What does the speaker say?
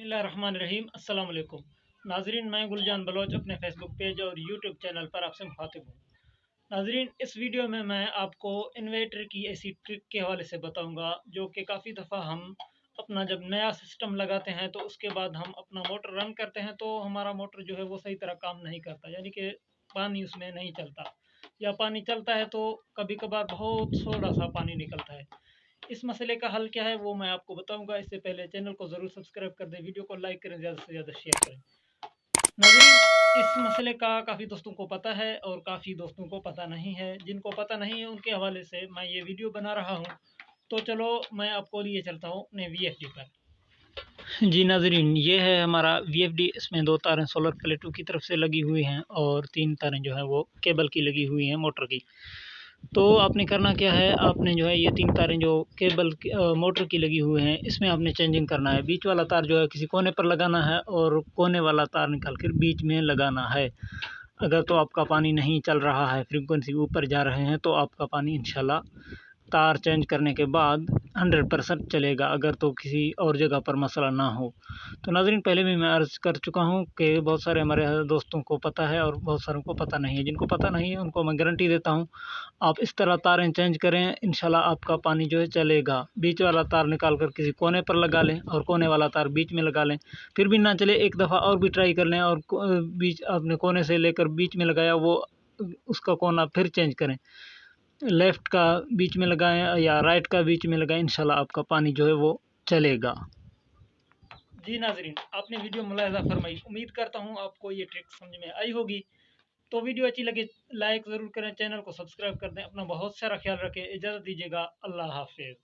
बिस्मिल्लाहिर्रहमानिर्रहीम अस्सलाम वालेकुम नाजरीन, मैं गुलजान बलोच अपने फेसबुक पेज और यूट्यूब चैनल पर आपसे मुखातिब हूँ। नाजरीन, इस वीडियो में मैं आपको इन्वर्टर की ऐसी ट्रिक के हवाले से बताऊंगा जो कि काफ़ी दफ़ा हम अपना जब नया सिस्टम लगाते हैं तो उसके बाद हम अपना मोटर रन करते हैं तो हमारा मोटर जो है वो सही तरह काम नहीं करता, यानी कि पानी उसमें नहीं चलता, या पानी चलता है तो कभी कभार बहुत थोड़ा सा पानी निकलता है। इस मसले का हल क्या है वो मैं आपको बताऊंगा। इससे पहले चैनल को ज़रूर सब्सक्राइब कर दें, वीडियो को लाइक करें, ज़्यादा से ज़्यादा शेयर करें। नाज़रीन, इस मसले का काफ़ी दोस्तों को पता है और काफ़ी दोस्तों को पता नहीं है। जिनको पता नहीं है उनके हवाले से मैं ये वीडियो बना रहा हूँ। तो चलो मैं आपको लिए चलता हूँ अपने VFD पर। जी नाज़रीन, ये है हमारा VFD। इसमें 2 तारें सोलर प्लेटों की तरफ से लगी हुई हैं और 3 तारें जो हैं वो केबल की लगी हुई हैं, मोटर की। तो आपने करना क्या है, आपने जो है ये 3 तारें जो केबल की मोटर की लगी हुई हैं, इसमें आपने चेंजिंग करना है। बीच वाला तार जो है किसी कोने पर लगाना है और कोने वाला तार निकाल कर बीच में लगाना है। अगर तो आपका पानी नहीं चल रहा है, फ्रीक्वेंसी ऊपर जा रहे हैं, तो आपका पानी इंशाल्लाह तार चेंज करने के बाद 100% चलेगा, अगर तो किसी और जगह पर मसला ना हो। तो नाज़रीन, पहले भी मैं अर्ज़ कर चुका हूँ कि बहुत सारे हमारे दोस्तों को पता है और बहुत सारों को पता नहीं है। जिनको पता नहीं है उनको मैं गारंटी देता हूँ, आप इस तरह तारें चेंज करें, इंशाल्लाह आपका पानी जो है चलेगा। बीच वाला तार निकाल कर किसी कोने पर लगा लें और कोने वाला तार बीच में लगा लें। फिर भी ना चले, एक दफ़ा और भी ट्राई कर लें और बीच आपने कोने से लेकर बीच में लगाया, वो उसका कोना फिर चेंज करें, लेफ़्ट का बीच में लगाएँ या राइट का बीच में लगाएँ, इंशाल्लाह आपका पानी जो है वो चलेगा। जी नाज़रीन, आपने वीडियो मुलाहिज़ा फरमाई। उम्मीद करता हूँ आपको ये ट्रिक समझ में आई होगी। तो वीडियो अच्छी लगे लाइक ज़रूर करें, चैनल को सब्सक्राइब कर दें। अपना बहुत सारा ख्याल रखें, इजाज़त दीजिएगा। अल्लाह हाफ़िज़।